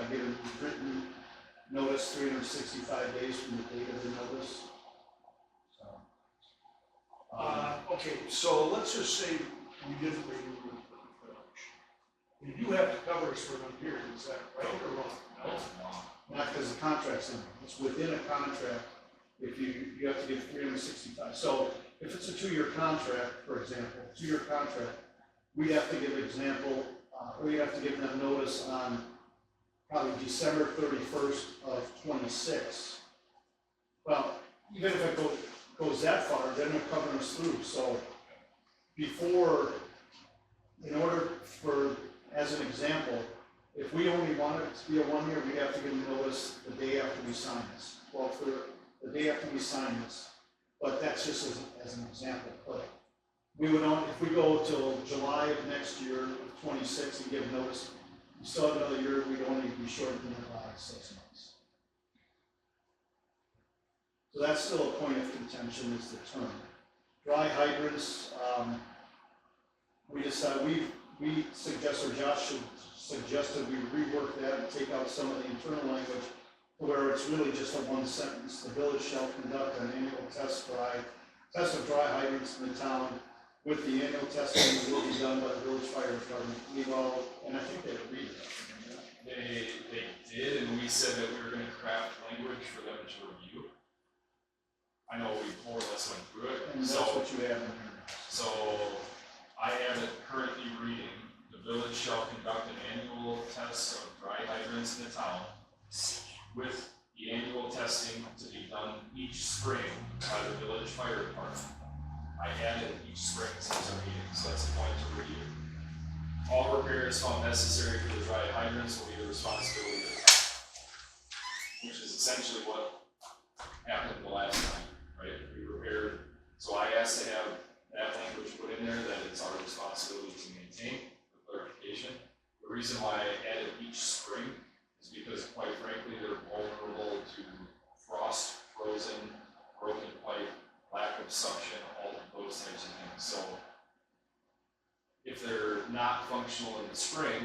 given written notice 365 days from the date of the notice. So, okay, so let's just say we didn't renew with the village. You do have to cover us for another period, is that right or wrong? No. not because the contract's in, it's within a contract. If you have to give 365. So if it's a 2-year contract, for example, 2-year contract, we have to give we have to give them notice on probably December 31st of 26. Well, even if it goes that far, then they're covering us through. So before, in order for, as an example, if we only want it to be a 1 year, we have to give them notice the day after we sign this. Well, for the day after we sign this, but that's just as an example. But we would only, if we go till July of next year, of 26, and give notice, we still have another year, we'd only be short than about 6 months. So that's still a point of contention, is the term. Dry hydrants, we decided, we suggest, or Josh suggested we rework that and take out some of the internal language where it's really just a one sentence. The village shall conduct an annual test of dry hydrants in the town. With the annual testing will be done by the village fire department. And I think they agreed to that. They did, and we said that we were going to craft language for them to review. I know we more or less went through it. And that's what you have in here. So I have it currently reading: the village shall conduct an annual test of dry hydrants in the town, with the annual testing to be done each spring by the village fire department. I added each spring since our meeting, so that's a point to review. All repairs found necessary for the dry hydrants will be the responsibility of the town, which is essentially what happened the last time, right? We repaired, so I asked to have that language put in there that it's our responsibility to maintain, for clarification. The reason why I added each spring is because, quite frankly, they're vulnerable to frost, frozen, broken pipe, lack of suction, all of those types of things. So if they're not functional in the spring,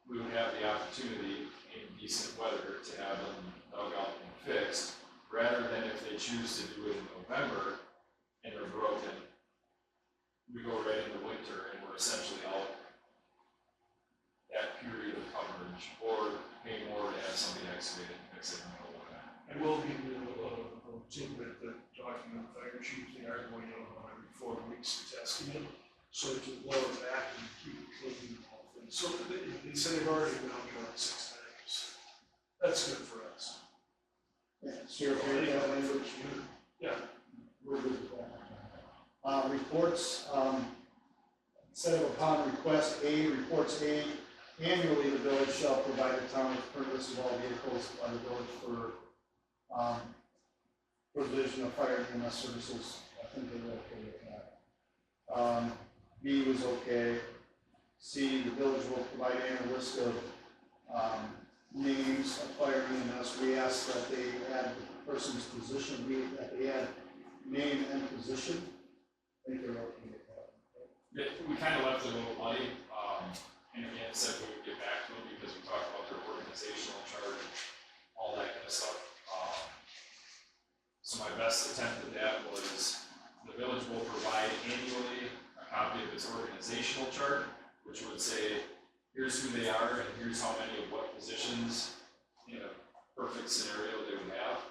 we would have the opportunity in decent weather to have them dug out and fixed, rather than if they choose to do it in November and they're broken, we go right into winter and we're essentially out that period of coverage, or pay more to have somebody excavate and fix it in the middle of that. And we'll give you a tidbit that talking to the fire chief, they are going out every 4 weeks to testing it, so they can blow it back and keep it clean and all things. So they said they've already been out there 6 times. That's good for us. Yeah, so you're okay with that language? Yeah. We're good with that. Reports, instead of upon request, reports annually the village shall provide the town with current list of all vehicles by the village for provision of fire and EMS services. I think they were okay with that. B was okay. C, the village will provide a list of names of fire and EMS. We asked that they add the person's position, that they add name and position. I think they're okay with that. Yeah, we kind of left it a little muddy, and again, said we would get back to them because we talked about their organizational chart and all that kind of stuff. So my best attempt at that was the village will provide annually a copy of its organizational chart, which would say, here's who they are and here's how many of what positions in a perfect scenario they would have,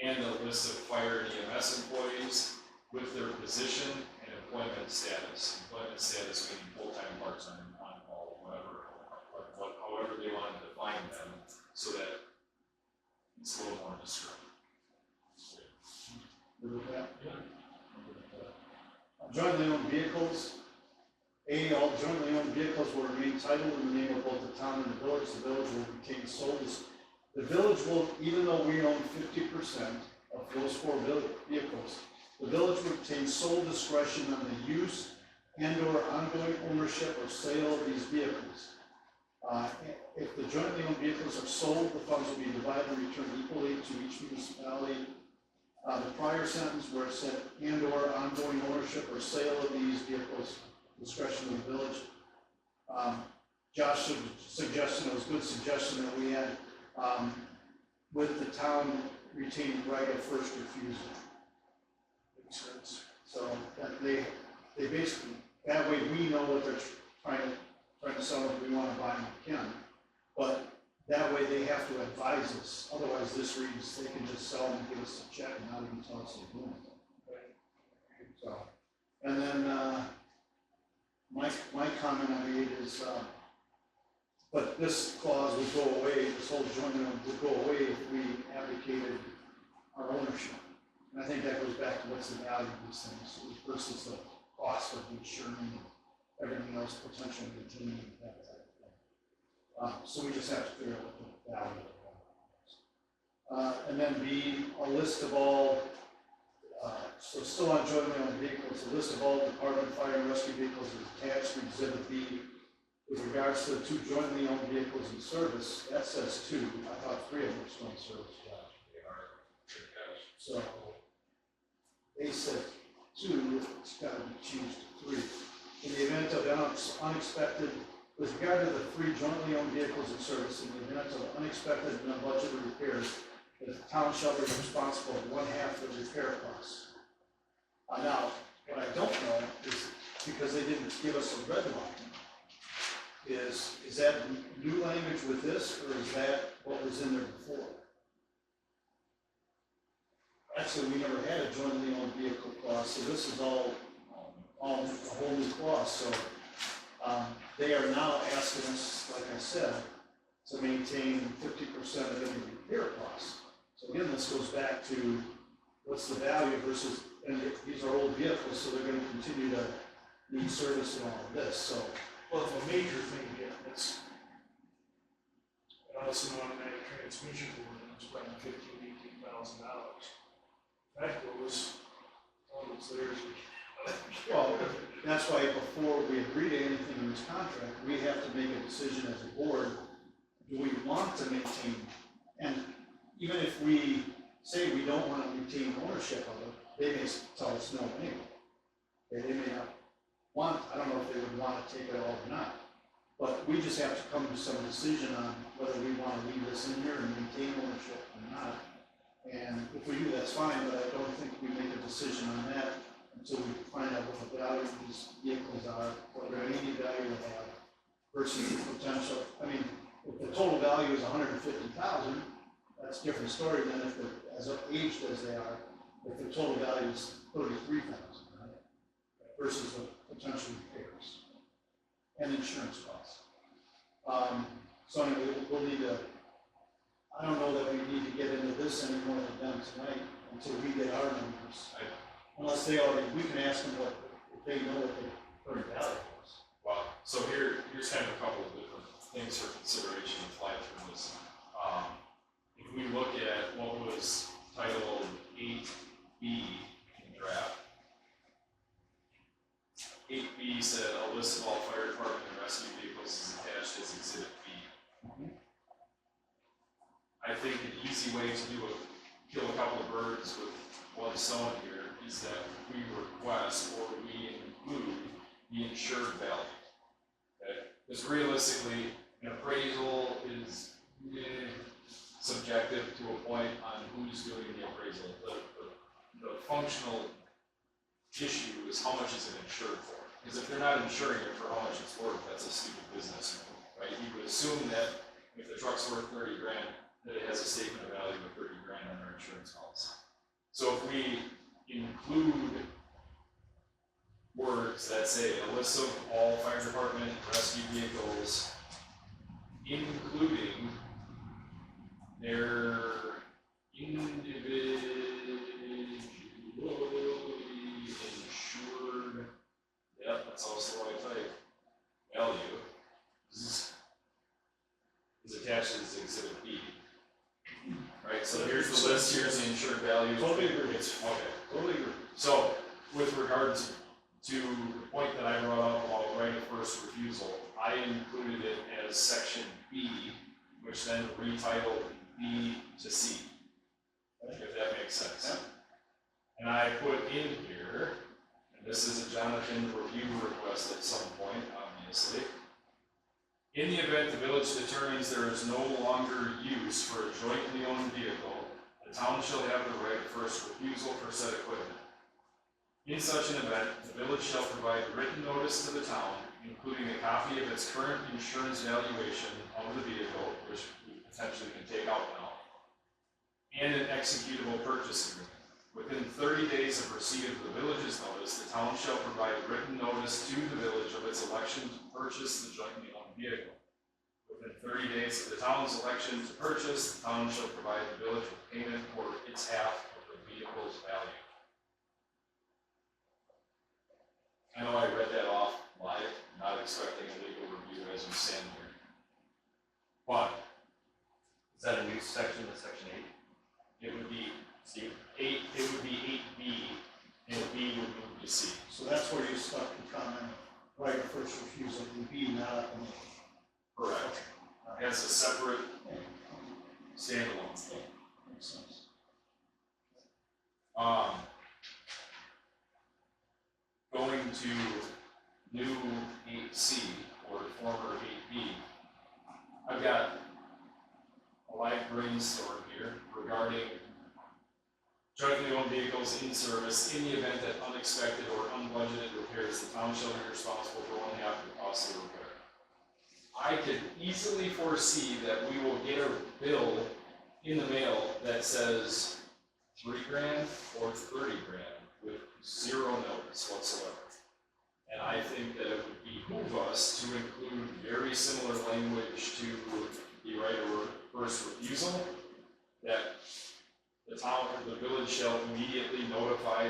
and a list of fire and EMS employees with their position and employment status. Employment status meaning full-time, part-time, on-call, whatever, however they want to define them, so that it's a little more descriptive. Good with that? Yeah. Jointly owned vehicles. All jointly owned vehicles will remain titled in the name of both the town and the village. The village will retain sole. The village will, even though we own 50% of those 4 vehicles, the village will retain sole discretion on the use and/or ongoing ownership or sale of these vehicles. If the jointly owned vehicles are sold, the funds will be divided and returned equally to each municipality. The prior sentence where it said and/or ongoing ownership or sale of these vehicles, discretion of the village. Josh's suggestion, it was a good suggestion that we had, with the town retaining right of first refusal. Makes sense. So that they basically, that way we know what they're trying to sell, if we wanna buy them, we can. But that way they have to advise us, otherwise this reads, they can just sell them and give us a check and not even tell us they're doing it. So, and then, my comment I made is, but this clause would go away, this whole joining would go away if we abdicated our ownership. And I think that goes back to what's the value of these things versus the cost of insuring and everything else potentially maintaining that type of thing. So we just have to figure out what the value of that is. And then B, a list of all, so still on jointly owned vehicles, a list of all department fire and rescue vehicles is attached to exhibit B. With regards to the two jointly owned vehicles in service, that says two. I thought three of them were still in service. So they said two, it's got to be changed to three. In the event of unexpected, with regard to the three jointly owned vehicles in service, in the event of unexpected and unbudgeted repairs, the town shall be responsible for 1/2 of the repair costs. Now, what I don't know is, because they didn't give us a red line, is that new language with this, or is that what was in there before? Actually, we never had a jointly owned vehicle clause, so this is all a whole new clause. So they are now asking us, like I said, to maintain 50% of any repair costs. So again, this goes back to what's the value versus, and these are old vehicles, so they're going to continue to need service and all of this. So, Well, if a major thing, yeah, that's, also an automatic transmission board, and it's probably $15,000-$18,000. That goes, almost there. well, that's why before we agree to anything in this contract, we have to make a decision as a board. Do we want to maintain, and even if we say we don't want to retain ownership of it, they may tell us no anyway. They may not want, I don't know if they would want to take it all or not, but we just have to come to some decision on whether we want to leave this in here and maintain ownership or not. And if we do, that's fine, but I don't think we make a decision on that until we find out what the value of these vehicles are, whether any value they have versus the potential. I mean, if the total value is $150,000, that's a different story than if they're as aged as they are, if the total value is $33,000, right? Versus the potential repairs and insurance costs. So anyway, we'll need to, I don't know that we need to get into this anymore with them tonight until we get our numbers. Unless they already, we can ask them what, if they know what the current value is. Well, so here's kind of a couple of different things for consideration to fly through this. If we look at what was titled 8B in the draft, 8B said a list of all fire department and rescue vehicles is attached as exhibit B. I think an easy way to kill a couple of birds with one stone here is that we request or we include the insured value. Okay? Because realistically, an appraisal is subjective to a point on who's doing the appraisal. The functional issue is how much is it insured for? Because if they're not insuring it for how much it's worth, that's a stupid business move, right? You would assume that if the truck's worth 30 grand, that it has a statement of value of 30 grand on our insurance policy. So if we include words that say a list of all fire department rescue vehicles, including their individually insured, yep, that's also what I type, value, is attached as exhibit B. Right, so here's the list, here's the insured value. Totally agree. Okay. Totally agree. So, with regards to the point that I brought up about right of first refusal, I included it as section B, which then retitled B to C, if that makes sense. Yeah. And I put in here, and this is a Jonathan review request at some point, obviously, In the event the village determines there is no longer use for a jointly owned vehicle, the town shall have the right of first refusal for said equipment. In such an event, the village shall provide written notice to the town, including a copy of its current insurance valuation of the vehicle, which we potentially can take out now, and an executable purchase agreement. Within 30 days of receipt of the village's notice, the town shall provide written notice to the village of its election to purchase the jointly owned vehicle. Within 30 days of the town's election to purchase, the town shall provide the village with payment for its half of the vehicle's value. I know I read that off live, not expecting a legal review as we stand here. But Is that a new section, the section 8? it would be C? 8, it would be 8B, and B would move to C. So that's where you stuck the comment, right of first refusal, and B not applicable. Correct. As a separate standalone. Makes sense. Going to new 8C, or former 8B, I've got a live brainstorm here regarding jointly owned vehicles in service. In the event that unexpected or unbudgeted repairs, the town shall be responsible for 1/2 of the cost of the repair. I could easily foresee that we will get a bill in the mail that says $3,000 or $30,000 with zero notice whatsoever. And I think that it would behoove us to include very similar language to the right of first refusal, that the town or the village shall immediately notify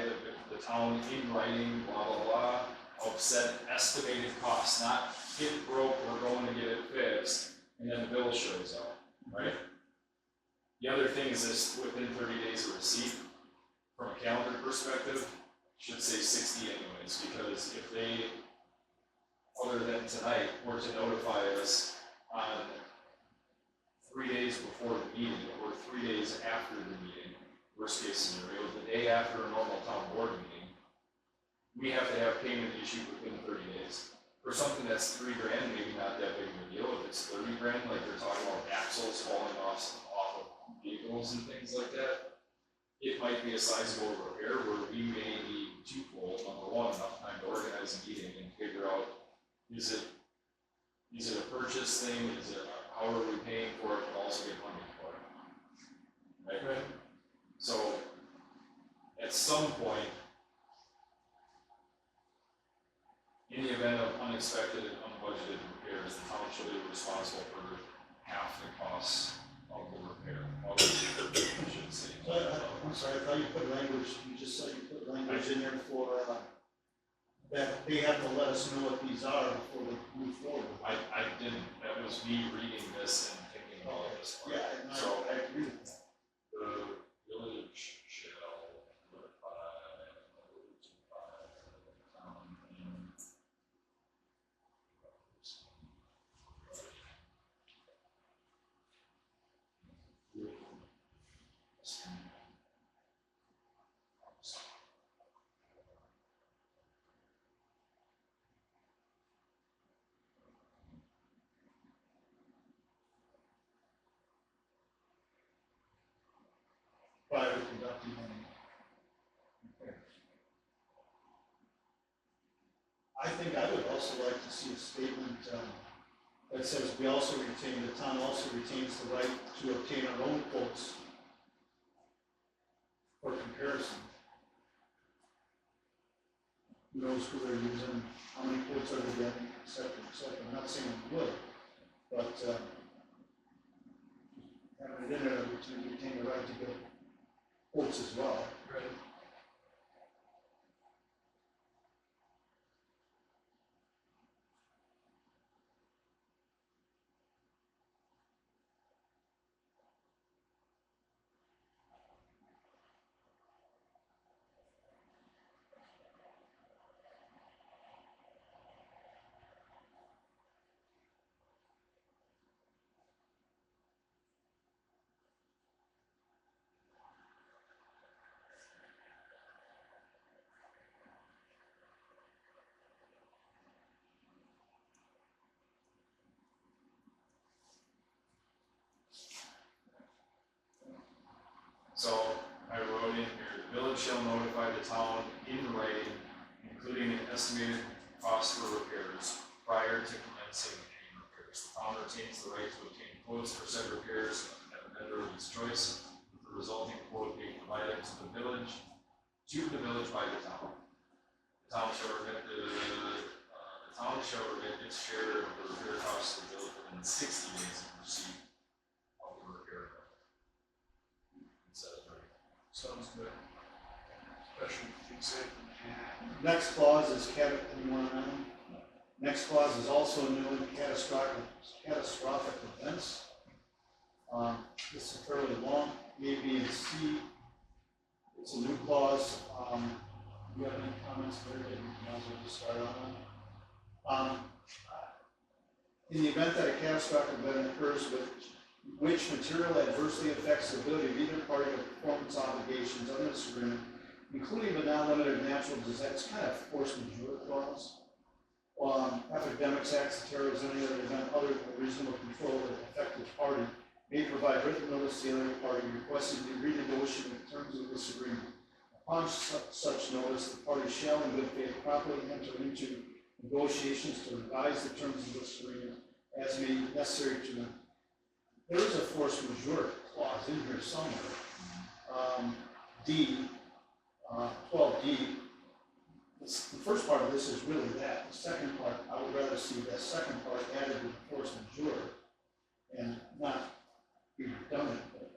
the town in writing, blah, blah, blah, of said estimated costs, not it broke, we're going to get it fixed, and then the bill shows up, right? The other thing is this, within 30 days of receipt, from a calendar perspective, should say 60 anyways, because if they, other than tonight, were to notify us on 3 days before the meeting, or 3 days after the meeting, worst case scenario, the day after a normal town board meeting, we have to have payment issued within 30 days. For something that's $3,000, maybe not that big of a deal. If it's $30,000, like they're talking about axles falling off of vehicles and things like that, it might be a sizable repair where we may need twofold. Number one, enough time to organize a meeting and figure out, is it a purchase thing? Is it, how are we paying for it, but also get money for it? Right? So, at some point, in the event of unexpected and unbudgeted repairs, the town shall be responsible for half the costs of the repair. I should say. I'm sorry, I thought you put language, you just said you put language in there for, that they have to let us know what these are before we move forward. I didn't, that was me reading this and thinking about this part. Yeah, and So, I agree with that. the village shall notify town in Prior to conducting any. Okay. I think I would also like to see a statement, that says we also retain, the town also retains the right to obtain our own quotes for comparison. Who knows who they're using, how many quotes are they getting, et cetera, et cetera. I'm not saying we would, but, having it in there, we retain the right to get quotes as well. Right. shall notify the town in writing, including an estimated cost for repairs prior to commencing any repairs. The town retains the right to obtain quotes for said repairs at a vendor of its choice, with the resulting quote being provided to the village by the town. The town shall remit its share of the repair costs to the village within 60 days of receipt of the repair. Sounds good. Especially if you say. Next clause is next clause is also new in catastrophic events. This is fairly long, A, B, and C. It's a new clause. Do you have any comments there that you might as well just start on? In the event that a catastrophic event occurs which material adversely affects the ability of either party to performance obligations under this agreement, including but not limited to natural disasters, kind of force majeure clause. Epidemics, acts of terrorism, any other event other than reasonable control of the affected party may provide written notice to the other party requesting to renegotiate the terms of this agreement. Upon such notice, the party shall in good faith properly enter into negotiations to revise the terms of this agreement as may be necessary to them. There is a force majeure clause in here somewhere. D, 12D. The first part of this is really that. The second part, I would rather see that second part added to the force majeure and not be redundant. But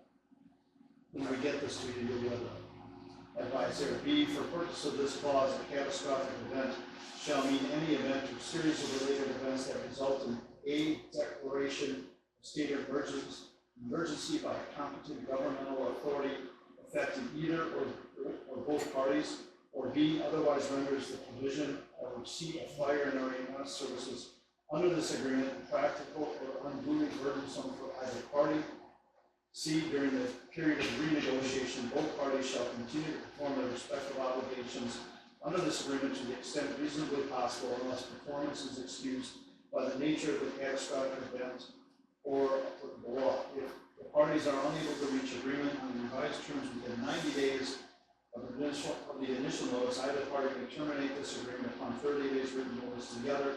when we get this to you, you'll be able to advise there. B, for purpose of this clause, a catastrophic event shall mean any event or series of related events that result in a declaration of state of emergency by a competent governmental authority affecting either or both parties, or B, otherwise renders the provision or receipt of fire and EMS services under this agreement impractical or unduly burdensome for either party. C, during the period of renegotiation, both parties shall continue to perform their respective obligations under this agreement to the extent reasonably possible unless performance is excused by the nature of the catastrophic event or applicable law. If the parties are unable to reach agreement on revised terms within 90 days of the initial notice, either party may terminate this agreement upon 30 days written notice together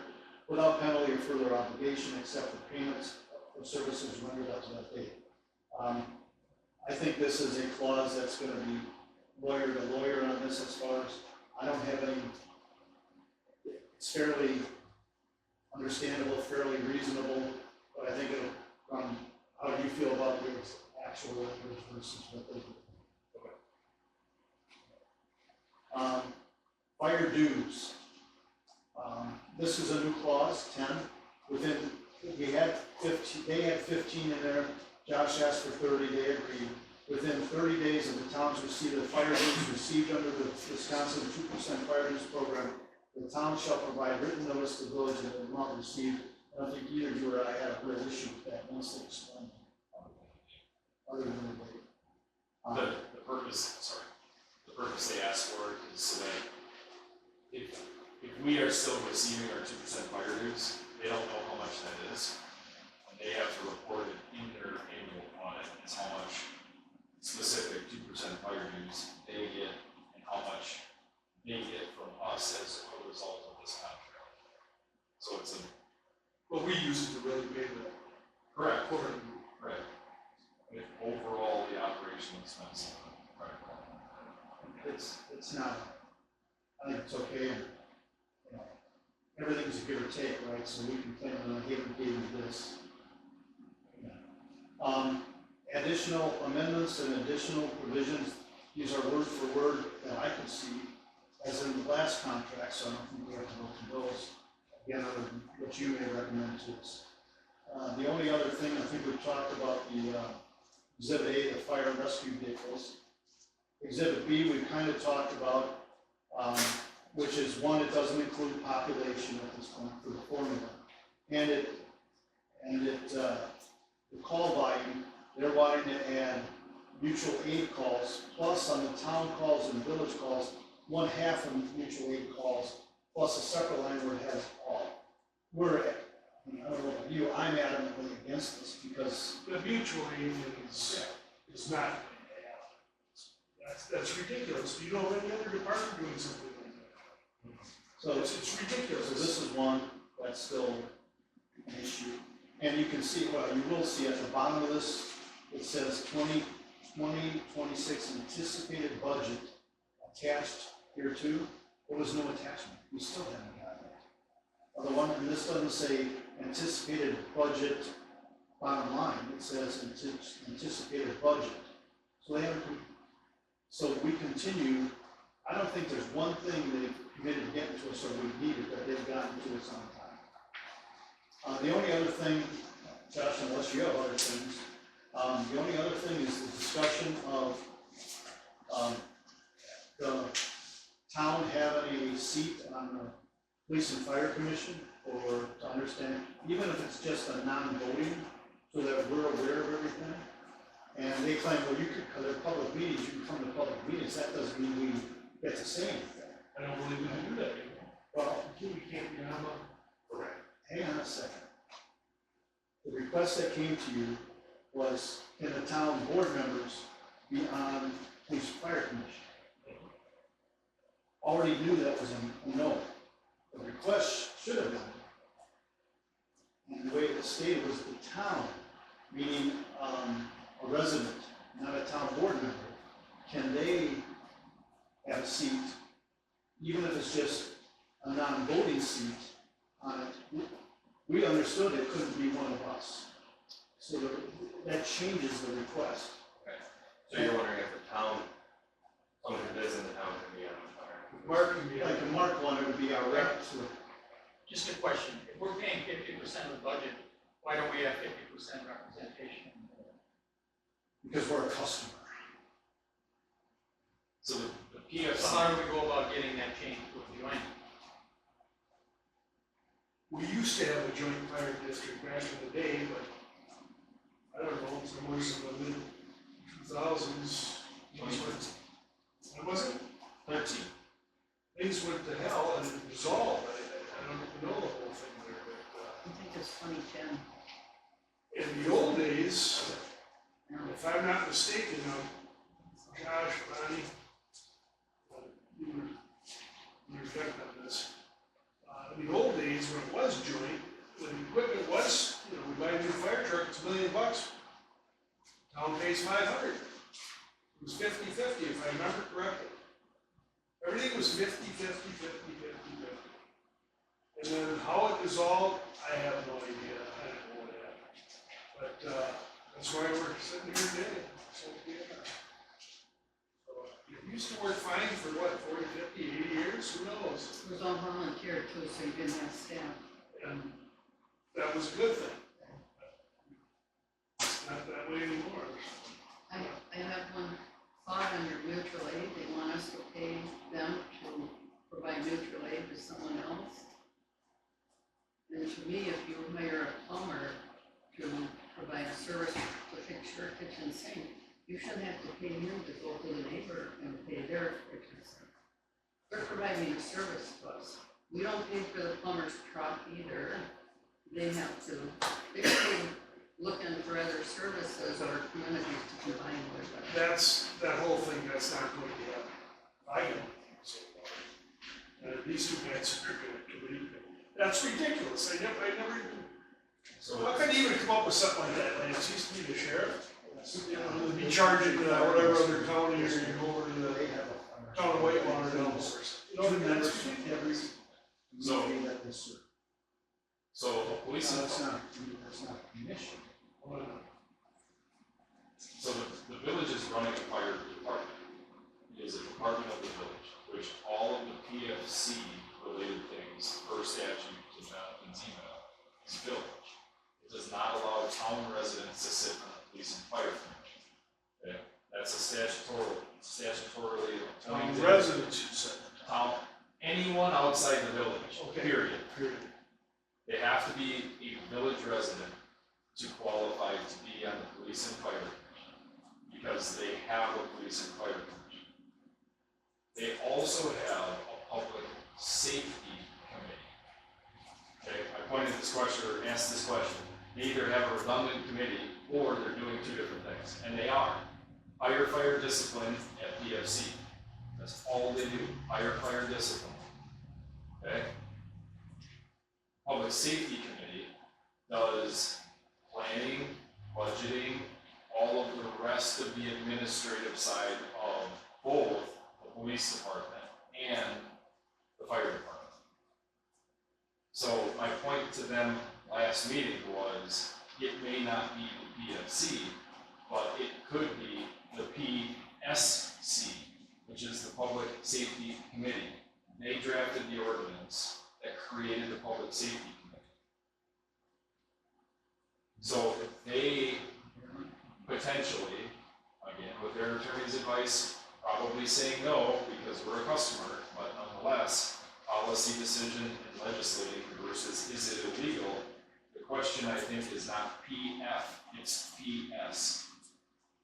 without penalty or further obligation except for payments for services rendered up to that date. I think this is a clause that's going to be lawyer to lawyer on this as far as I don't have any, it's fairly understandable, fairly reasonable, but I think it'll come, how do you feel about the actual language versus what they do? Fire dues. This is a new clause, 10. They had 15 in there. Josh asked for 30, they agreed. Within 30 days of the town's receipt of fire dues received under the Wisconsin 2% fire dues program, the town shall provide written notice to the village of the amount received. I don't think either you or I had a real issue with that once they explained it. Other than The purpose they asked for is so that if we are still receiving our 2% fire dues, they don't know how much that is, and they have to report it in their annual audit as how much specific 2% fire dues they get and how much they get from us as a result of this contract. So it's a Well, we use it to really pay the. correct. Correct. Right. If overall the operational expense. Right. it's not, I think it's okay, and, you know, everything's a give or take, right, so we can claim that I gave you this. Additional amendments and additional provisions, these are word for word that I can see, as in the last contract, so I don't think we have to go through those, again, other than what you may recommend to us. The only other thing, I think we've talked about the Exhibit A, the fire and rescue vehicles. Exhibit B, we've kind of talked about, which is one, it doesn't include population at this point for the formula. And the call volume, they're wanting to add mutual aid calls, plus on the town calls and village calls, 1/2 of mutual aid calls, plus a separate line where it has all. I don't know about you, I'm adamantly against this because The mutual aid is not. That's ridiculous. You know of any other department doing something like that? So, It's ridiculous. so this is one that's still an issue. And you can see, well, you will see at the bottom of this, it says 2026 anticipated budget attached here too. There was no attachment. We still haven't got that. The one, and this doesn't say anticipated budget bottom line. It says anticipated budget. So they haven't, so we continue. I don't think there's one thing they've committed to getting to us or we need it that they've gotten to us on time. The only other thing, Josh, unless you have other things, the only other thing is the discussion of the town having a seat on the police and fire commission, or to understand, even if it's just a non-voting, so that we're aware of everything. And they claim, well, you could, because they're public meetings, you can come to public meetings, that doesn't mean we get to say anything. I don't believe we can do that anymore. Well, We can't be on correct. Hang on a second. The request that came to you was, can the town board members be on police and fire commission? Already knew that was a no. The request should have been. And the way it was stated was the town, meaning a resident, not a town board member, can they have a seat, even if it's just a non-voting seat on it? We understood it couldn't be one of us. So that changes the request. So you're wondering if the town, someone who lives in the town can be on the fire? Mark can be on. Like a Mark wanted to be our rep to Just a question, if we're paying 50% of the budget, why don't we have 50% representation? because we're a customer. So the So PFC, how do we go about getting that change to a joint? We used to have a joint fire district back in the day, but I don't know, somewhere in the mid-2000s, what was it? 13. Things went to hell and it dissolved. I don't know the whole thing there, but, I think it's 2010. in the old days, if I'm not mistaken, Josh, Bonnie, you reflect on this. In the old days, when it was joint, when the equipment was, we buy a new fire truck, it's $1 million. Town pays 500. It was 50-50, if I remember correctly. Everything was 50-50. And then how it dissolved, I have no idea. I don't know what happened. But, that's why we're sitting here today. So it used to work fine for what, 40, 50, 80 years? Who knows? It was all volunteer too, so you didn't have staff. And that was a good thing. It's not that way anymore. I have one thought under mutual aid. They want us to pay them to provide mutual aid to someone else. And to me, if you hire a plumber to provide a service to fix your kitchen sink, you shouldn't have to pay him to go to the neighbor and pay their kitchen sink. They're providing a service to us. We don't pay for the plumber's truck either. They have to, they're looking for other services or communities to combine with them. That's, that whole thing, that's not going to happen. I don't think so. These two guys are going to believe it. That's ridiculous. I never even, So how can you even come up with something like that? Like, it used to be the sheriff. Be charging whatever other county or you go over to the They have a fire. town of Whitewater and all this. Two members from every So- community that they serve. So a police and That's not a commission. So the village is running a fire department. It is a department of the village, which all of the PFC related things per statute to Jonathan's email is village. It does not allow town residents to sit on the police and fire commission. Okay, that's a statutorily appointed. Residents, you said. Town, anyone outside the village, Okay. period. Period. They have to be a village resident to qualify to be on the police and fire commission, because they have a police and fire commission. They also have a public safety committee. Okay, I pointed this question, or asked this question, they either have a redundant committee, or they're doing two different things, and they are. hire fire discipline at PFC. That's all they do, hire fire discipline. Okay? Public Safety Committee does planning, budgeting, all of the rest of the administrative side of both the police department and the fire department. So my point to them last meeting was, it may not be the PFC, but it could be the PSC, which is the Public Safety Committee. They drafted the ordinance that created the Public Safety Committee. So if they potentially, again, with their attorney's advice, probably saying no because we're a customer, but nonetheless, policy decision and legislating versus is it illegal? The question I think is not PF, it's PS,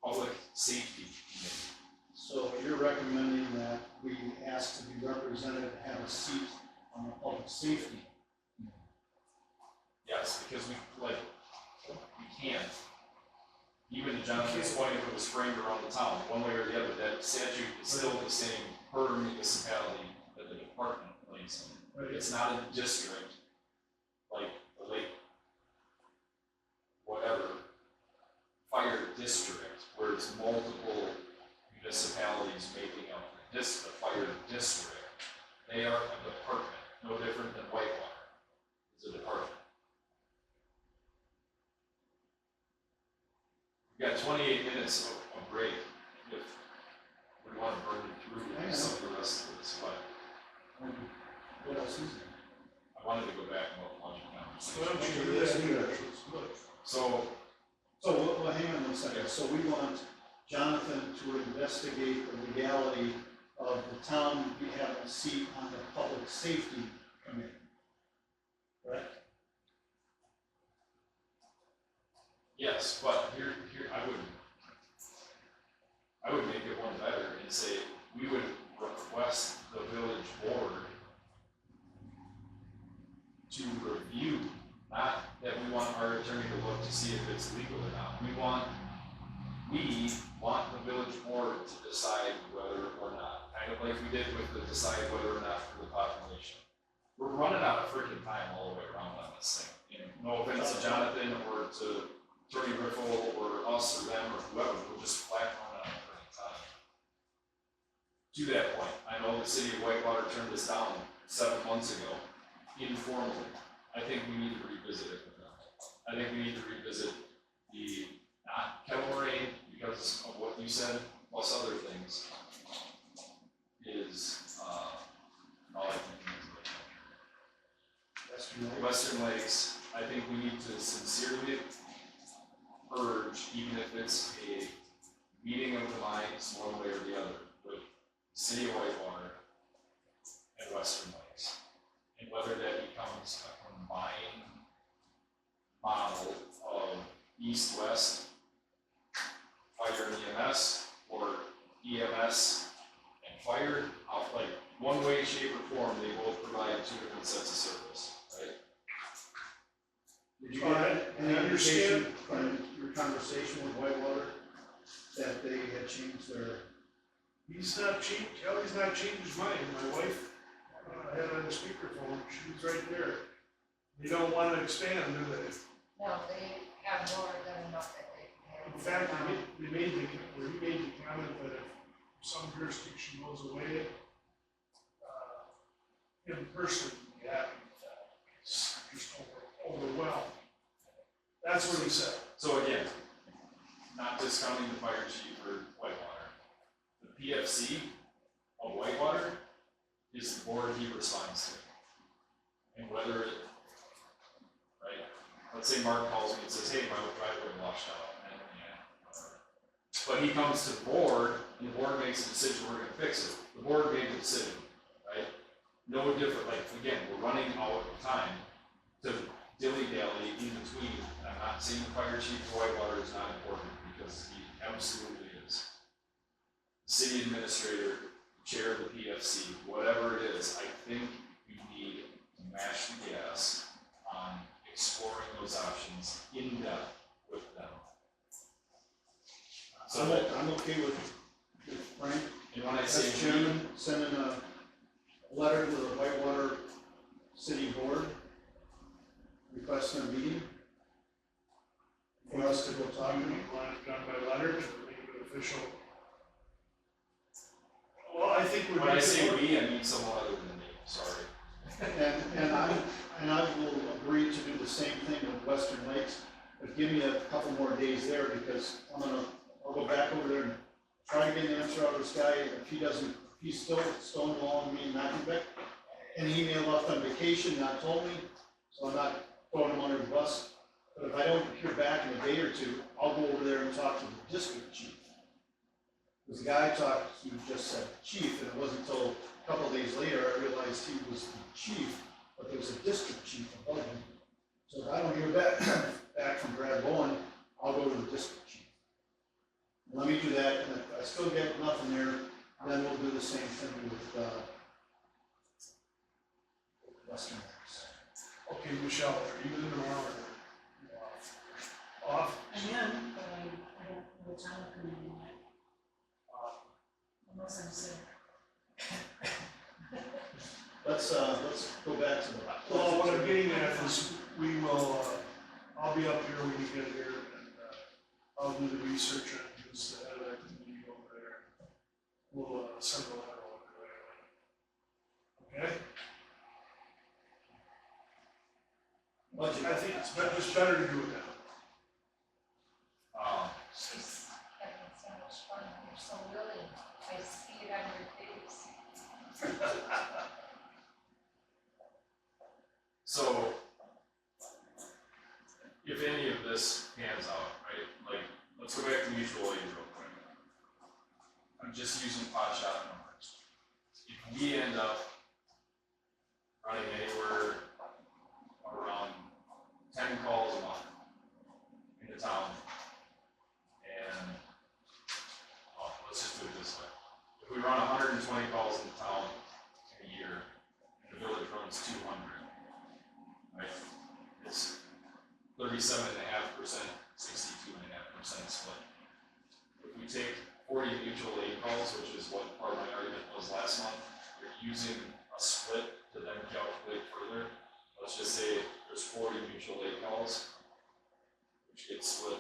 Public Safety Committee. So you're recommending that we ask to be represented and have a seat on the public safety? Yes, because we can't. Even to Jonathan's point, if it was framed around the town, one way or the other, that statute is still the same per municipality that the department plays in. Right. It's not a district, like the lake, whatever, fire district, where it's multiple municipalities making up the fire district. They are a department, no different than Whitewater. It's a department. We've got 28 minutes of break if we want to burn it through some of the rest of this, but What else is there? I wanted to go back and look at the Why don't conversation. you do that? It's good. So, Well, hang on one second. So we want Jonathan to investigate the legality of the town having a seat on the public safety committee. Correct? yes, but here, I would make it one better and say, we would request the village board to review, not that we want our attorney to look to see if it's legal or not. We want the village board to decide whether or not, kind of like we did with the decide whether or not for the population. We're running out of freaking time all the way around on this thing. And no offense to Jonathan or to Attorney Riffle or us or them or whoever, we're just flat running out of freaking time. To that point, I know the city of Whitewater turned this down 7 months ago, informally. I think we need to revisit it with them. I think we need to revisit the not kettle rain because of what you said, plus other things, is, all I think is Western Lakes. I think we need to sincerely urge, even if it's a meeting of the minds one way or the other, with City of Whitewater and Western Lakes. And whether that becomes a combined model of east-west fire and EMS, or EMS and fire, like one way, shape, or form, they both provide two different sets of service, right? Did you get any indication from your conversation with Whitewater that they had changed their? He's not changed his mind. My wife had it on the speakerphone, she was right there. They don't want to expand, do they? No, they have more than enough that they can In handle. fact, he made the comment that if some jurisdiction goes away, in person, would be happy with that. It's just overwhelmed. That's what he said. So again, not discounting the fire chief or Whitewater. The PFC of Whitewater is the board he responds to. And whether it, right, let's say Mark calls me and says, hey, my driveway washed out, and yeah, whatever. But he comes to the board, and the board makes a decision, we're gonna fix it. The board made the decision, right? No different, like, again, we're running out of time to dilly-dally in between. And I'm not saying the fire chief of Whitewater is not important, because he absolutely is. City administrator, chair of the PFC, whatever it is, I think we need to mash the gas on exploring those options in depth with them. I'm okay with Frank, And when I as say we, chairman, sending a letter to the Whitewater City Board requesting a meeting for us to go talk to You them. want it done by letter to make it official? Well, I think we're. when I say we, I mean someone other than me, sorry. And I will agree to do the same thing with Western Lakes, but give me a couple more days there, because I'll go back over there and try to get an answer out of this guy. If he's still stonewalling me, not getting back, and he may have left on vacation, not told me, so I'm not throwing him under the bus. But if I don't hear back in a day or two, I'll go over there and talk to the district chief. Because the guy I talked to just said chief, and it wasn't until a couple of days later I realized he was the chief, but there was a district chief above him. So if I don't hear back from Brad Bowen, I'll go to the district chief. Let me do that, and if I still get nothing there, then we'll do the same thing with Western Mass. Okay, Michelle, are you in tomorrow or you off? Off? I am, but I don't know what time I'm coming in yet, unless I'm sick. Let's go back to the. Well, what I'm getting at is, we will, I'll be up here when you get here, and, I'll do the research on who's the head of that committee over there. We'll, send a letter over there. Okay? I think it's just better to do it now. She's having so much fun, you're so willing, I see it on your face. So, if any of this pans out, right, like, let's go back to mutual aid real quick. I'm just using pot shot numbers. If we end up running anywhere around 10 calls a month in the town, and, well, let's just do it this way. If we run 120 calls in the town in a year, and the village runs 200, right? It's 37.5%, 62.5% split. If we take 40 mutual aid calls, which is what part of my argument was last month, you're using a split to then calculate further. Let's just say there's 40 mutual aid calls, which gets split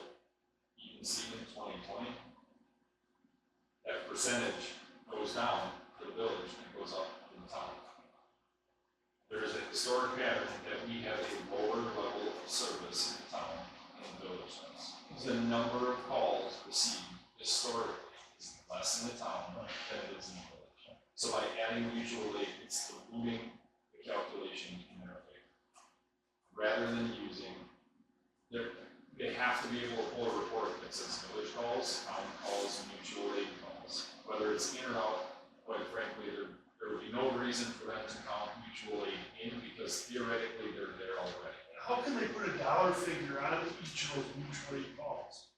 even Steven 2020. That percentage goes down for the village and it goes up for the town. There is a historic pattern that we have a lower level of service in the town than the village does. The number of calls received historically is less in the town than it is in the village. So by adding mutual aid, it's diluting the calculation in their favor. Rather than using, they have to be able to pull a report that says village calls, town calls, mutual aid calls. Whether it's in or out, quite frankly, there would be no reason for them to count mutual aid in, because theoretically they're there already. How can they put a dollar figure on each of those mutual aid calls?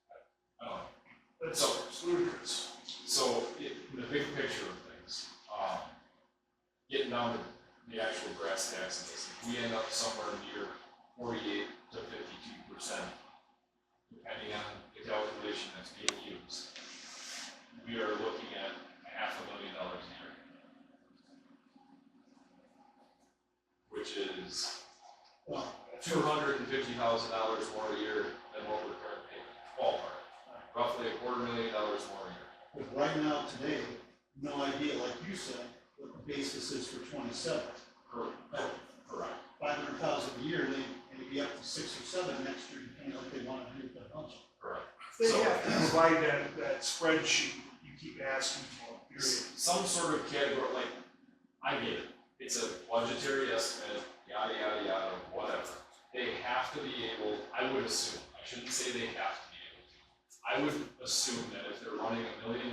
I don't know. That's ludicrous. So, in the big picture of things, getting down to the actual brass tacks of this, if we end up somewhere near 48 to 52%, depending on the calculation that's being used, we are looking at $500,000 a year, which is $250,000 more a year than what we're currently paying, ballpark, roughly $250,000 more a year. But right now, today, no idea, like you said, what the basis is for 27. Correct. 500,000 a year, they may be up to 6 or 7 next year, depending on what they want to do with that budget. Correct. They So- have to provide that spreadsheet you keep asking for, period. Some sort of category, like, I get it, it's a budgetary estimate, yada, yada, yada, whatever. They have to be able, I would assume, I shouldn't say they have to be able to. I would assume that if they're running $1 million